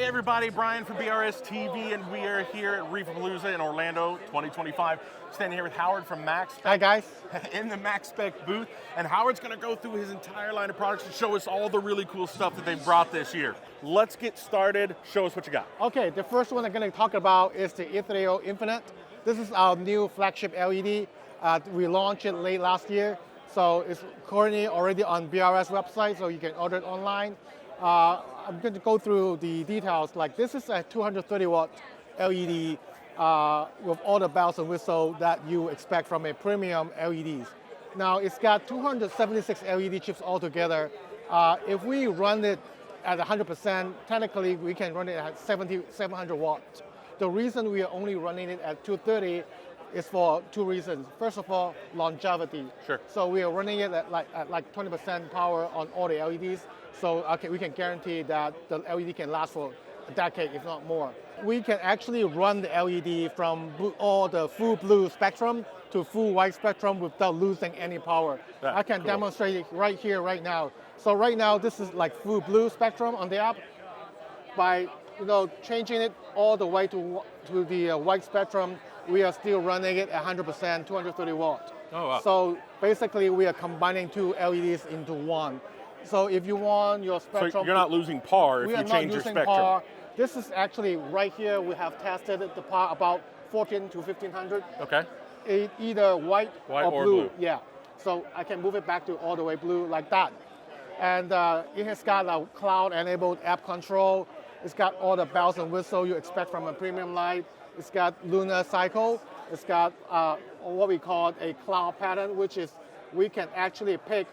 everybody, Brian from BRS TV, and we are here at Reefapalooza in Orlando 2025. Standing here with Howard from Maxspect. Hi guys. In the Maxspect booth, and Howard's going to go through his entire line of products and show us all the really cool stuff that they've brought this year. Let's get started. Show us what you got. Okay, the first one I'm going to talk about is the E30 Infinite. This is our new flagship LED. We launched it late last year, so it's currently already on BRS website, so you can order it online. I'm going to go through the details. Like, this is a 230 watt LED with all the bells and whistles that you expect from a premium LEDs. Now, it's got 276 LED chips altogether. If we run it at 100%, technically we can run it at 700 watts. The reason we are only running it at 230 is for two reasons. First of all, longevity. Sure. So we are running it at like 20% power on all the LEDs. So we can guarantee that the LED can last for a decade, if not more. We can actually run the LED from all the full blue spectrum to full white spectrum without losing any power. I can demonstrate it right here, right now. So right now, this is like full blue spectrum on the app. By changing it all the way to the white spectrum, we are still running it at 100%, 230 watt. Oh, wow. So basically, we are combining two LEDs into one. So if you want your spectrum... So you're not losing par if you change your spectrum. Par. This is actually right here, we have tested the par about 14 to 1500. Okay. Either white or blue. Blue. Yeah. So I can move it back to all the way blue like that. And it has got a cloud-enabled app control. It's got all the bells and whistles you expect from a premium light. It's got lunar cycle. It's got what we call a cloud pattern, which is we can actually pick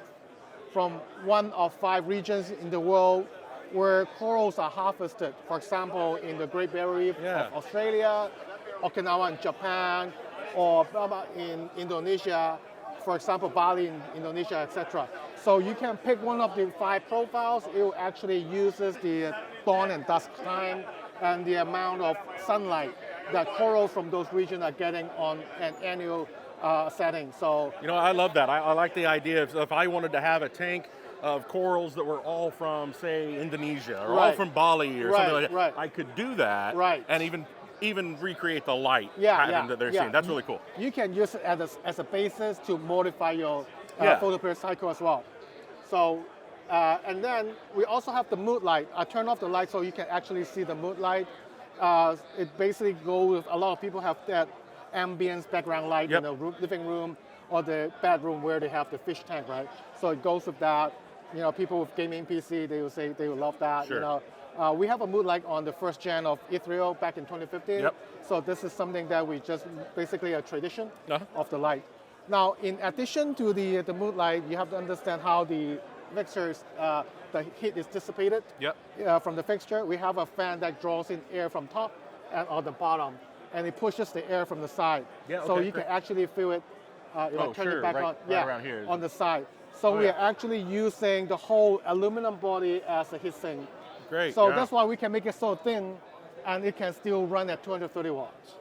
from one of 5 regions in the world where corals are harvested. For example, in the Great Barrier Reef of Australia, Okinawa in Japan, or in Indonesia, for example, Bali in Indonesia, etc. So you can pick one of the 5 profiles. It actually uses the dawn and dusk time and the amount of sunlight that corals from those regions are getting on an annual setting. So I love that. I like the idea of if I wanted to have a tank of corals that were all from, say, Indonesia or all from Bali or something like that, I could do that and even recreate the light pattern that they're seeing. That's really cool. You can use it as a basis to modify your photoperiod cycle as well. So, and then we also have the mood light. I turn off the light so you can actually see the mood light. It basically goes with, a lot of people have that ambience background light in the living room or the bedroom where they have the fish tank, right? So it goes with that. People with gaming PC, they will say they will love that. Sure. We have a mood light on the first gen of E30 back in 2015. Yep. So this is something that we just basically a tradition of the light. Now, in addition to the mood light, you have to understand how the fixtures, the heat is dissipated from the fixture. We have a fan that draws in air from top and on the bottom, and it pushes the air from the side. So you can actually feel it, turn it back on, around here. On the side. So we are actually using the whole aluminum body as a heat sink. Great. So that's why we can make it so thin, and it can still run at 230 watts.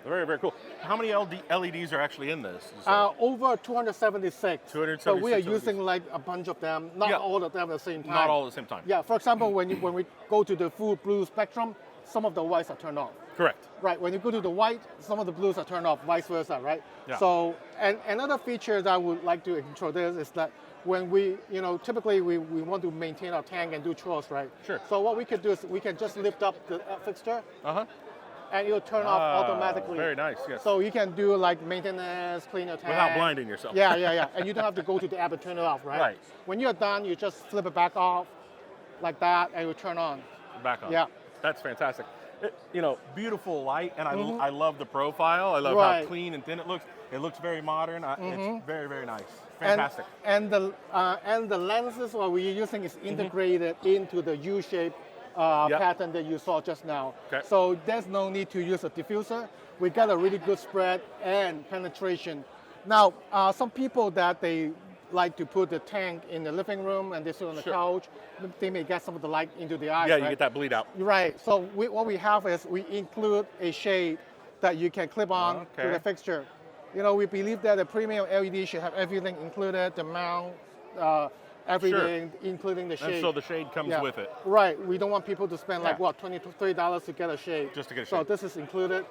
Very, very cool. How many LEDs are actually in this? Over 276. 276. So we are using like a bunch of them, not all of them at the same time. Not all at the same time. Yeah, for example, when we go to the full blue spectrum, some of the whites are turned off. Correct. Right, when you go to the white, some of the blues are turned off, vice versa, right? Yeah. So, and another feature that I would like to introduce is that when we, typically we want to maintain our tank and do chores, right? Sure. So what we could do is we can just lift up the fixture, and it'll turn off automatically. Very nice, yes. So you can do like maintenance, clean your tank. Without blinding yourself. Yeah. And you don't have to go to the app and turn it off, right? Right. When you're done, you just flip it back off like that, and it will turn on. Back on. Yeah. That's fantastic. Beautiful light, and I love the profile. I love how clean and thin it looks. It looks very modern. It's very, very nice. Fantastic. And the lenses what we're using is integrated into the U-shape pattern that you saw just now. Okay. So there's no need to use a diffuser. We got a really good spread and penetration. Now, some people that they like to put the tank in the living room and they sit on the couch, they may get some of the light into the eyes. Yeah, you get that bleed out. Right. So what we have is we include a shade that you can clip on to the fixture. We believe that a premium LED should have everything included: the mount, everything, including the shade. And so the shade comes with it. Right. We don't want people to spend like what, $20 to $30 to get a shade. Just to get a shade. So this is included.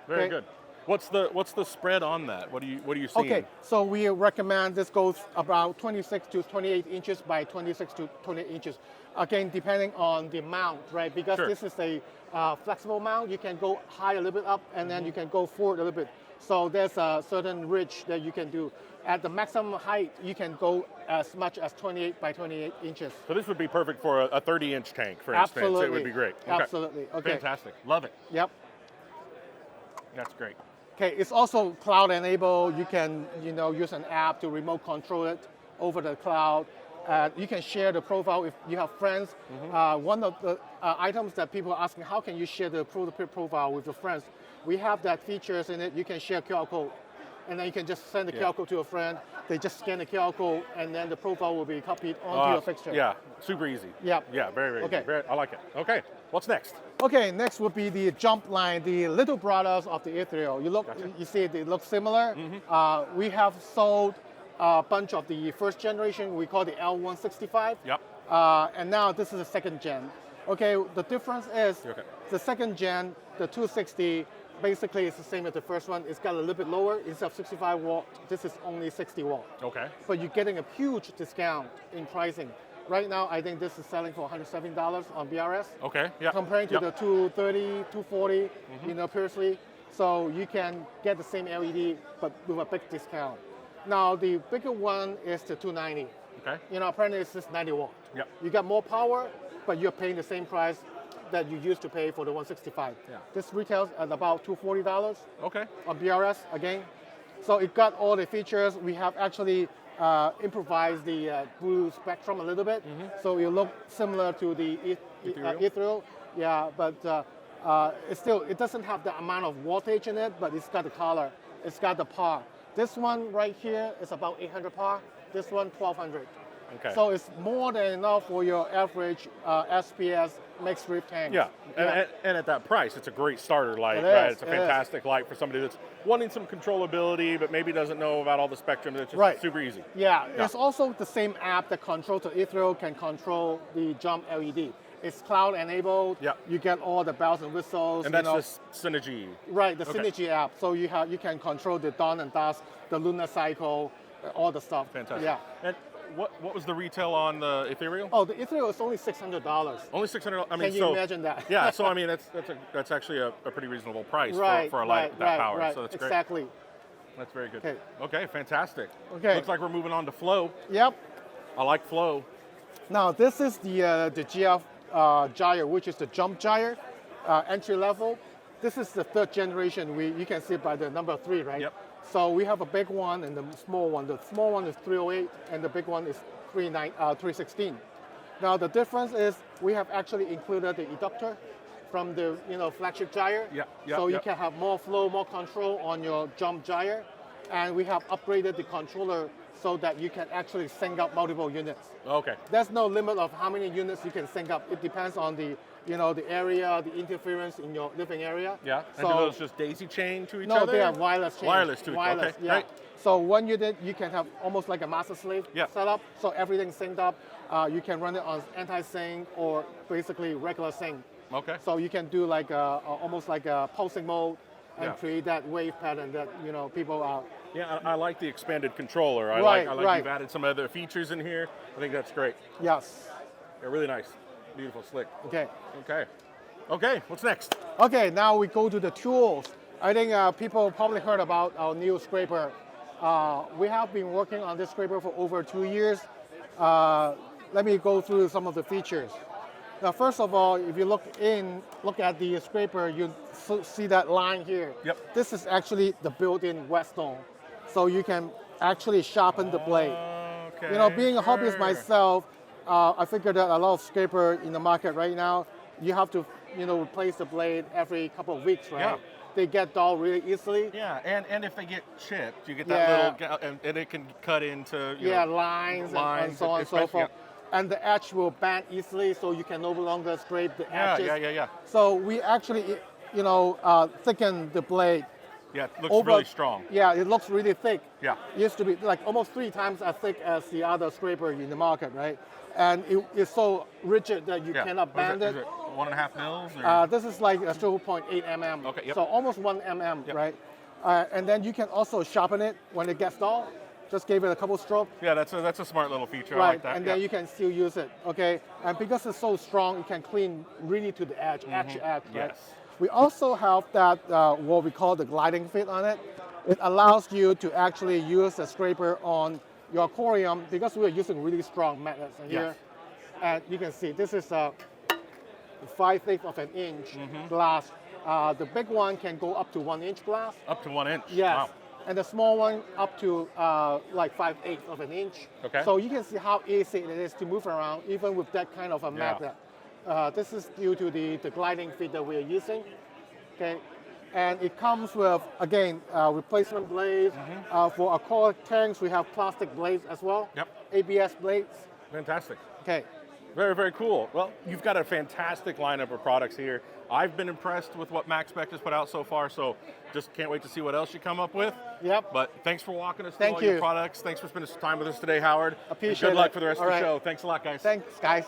Very good. What's the spread on that? What are you seeing? Okay, so we recommend this goes about 26 to 28 inches by 26 to 28 inches. Again, depending on the mount, right? Because this is a flexible mount, you can go high a little bit up, and then you can go forward a little bit. So there's a certain ridge that you can do. At the maximum height, you can go as much as 28 by 28 inches. So this would be perfect for a 30-inch tank, for instance. Absolutely. It would be great. Okay. Absolutely. Okay. Fantastic. Love it. Yep. That's great. Okay, it's also cloud enabled. You can, use an app to remote control it over the cloud. You can share the profile if you have friends. One of the items that people are asking, how can you share the profile with your friends? We have that features in it. You can share QR code, and then you can just send the QR code to a friend. They just scan the QR code, and then the profile will be copied onto your fixture. Yeah, super easy. Yep. Yeah, very easy. I like it. Okay, what's next? Okay, next would be the jump line, the little brothers of the ethereal. You see they look similar. We have sold a bunch of the first generation, we call the L165. Yep. And now this is the second gen. Okay, the difference is the second gen, the 260, basically it's the same as the first one. It's got a little bit lower. Instead of 65 watt, this is only 60 watt. Okay. But you're getting a huge discount in pricing. Right now, I think this is selling for $170 on BRS. Okay, yeah. Comparing to the 230, 240, previously. So you can get the same LED, but with a big discount. Now, the bigger one is the 290. Okay. Apparently it's just 90 watt. Yep. You got more power, but you're paying the same price that you used to pay for the 165. Yeah. This retails at about $240. Okay. On BRS, again. So it got all the features. We have actually improvised the blue spectrum a little bit, so it look similar to the ethereal. Yeah, but it doesn't have the amount of wattage in it, but it's got the color, it's got the par. This one right here is about 800 par. This one 1200. Okay. So it's more than enough for your average SPS mixed reef tank. Yeah, and at that price, it's a great starter light, right? It's a fantastic light for somebody that's wanting some controllability, but maybe doesn't know about all the spectrum. It's just super easy. Yeah, it's also the same app that controls the ethereal can control the jump LED. It's cloud enabled. Yeah. You get all the bells and whistles. And that's the Synergy. Right, the Synergy app. So you can control the dawn and dusk, the lunar cycle, all the stuff. Fantastic. Yeah. And what was the retail on the ethereal? Oh, the ethereal is only $600. Only $600. I mean, can you imagine that? Yeah. So I mean, that's actually a pretty reasonable price for a light with that power. So that's great. Exactly. That's very good. Okay, fantastic. Okay. Looks like we're moving on to flow. Yep. I like flow. Now this is the GF Gyre, which is the jump gyre, entry level. This is the third generation. You can see by the number 3, right? Yep. So we have a big one and the small one. The small one is 308 and the big one is 316. Now the difference is we have actually included the eductor from the flagship gyre. So you can have more flow, more control on your jump gyre. And we have upgraded the controller so that you can actually sync up multiple units. Okay. There's no limit of how many units you can sync up. It depends on the the area, the interference in your living area. Yeah. So, and do those just daisy chain to each no, other? No, they are wireless chain. Wireless to each other. Okay. Yeah. Great. So one unit you can have almost like a master slave setup. So everything's synced up. You can run it on anti-sync or basically regular sync. Okay. So you can do like almost like a pulsing mode and create that wave pattern that people are. Yeah, I like the expanded controller. I like you've added some other features in here. I think that's great. Yes. They're really nice. Beautiful, slick. Okay. Okay, what's next? Okay, now we go to the tools. I think people probably heard about our new scraper. We have been working on this scraper for over 2 years. Let me go through some of the features. Now, first of all, if you look at the scraper, you see that line here. Yep. This is actually the built-in whetstone. So you can actually sharpen the blade. Okay. Being a hobbyist myself, I figured that a lot of scraper in the market right now, you have to, replace the blade every couple of weeks, right? Yeah. They get dull really easily. Yeah, and if they get chipped, you get that little, and it can cut into lines and so on and so forth. Yeah. And the edge will bend easily, so you can no longer scrape the edges. Yeah. So we actually, thicken the blade Yeah, it looks really strong. Yeah, it looks really thick. Yeah. It used to be like almost 3 times as thick as the other scraper in the market, right? And it's so rigid that you cannot bend it. Is it 1.5 mils? Or? This is like a 0.8 mm. Okay, yep. So almost 1 mm, right? And then you can also sharpen it when it gets dull. Just give it a couple strokes. Yeah, that's a smart little feature. Right, I like that. and then you can still use it, okay? And because it's so strong, you can clean really to the edge, edge to edge, right? Yes. We also have that, what we call the gliding fit on it. It allows you to actually use the scraper on your aquarium because we're using really strong magnets in here. And you can see this is a 5/8 of an inch glass. The big one can go up to 1 inch glass. Up to 1 inch? Yes. Wow. And the small one up to like 5/8 of an inch. Okay. So you can see how easy it is to move around even with that kind of a magnet. This is due to the gliding feet that we're using. Okay. And it comes with, again, replacement blades. For aquatic tanks, we have plastic blades as well. Yep. ABS blades. Fantastic. Okay. Very, very cool. Well, you've got a fantastic lineup of products here. I've been impressed with what Maxspect has put out so far, so just can't wait to see what else you come up with. Yep. But thanks for walking us through Thank all you. your products. Thanks for spending some time with us today, Howard. Appreciate and good luck it. for the rest All of the right. show. Thanks a lot, guys. Thanks, guys.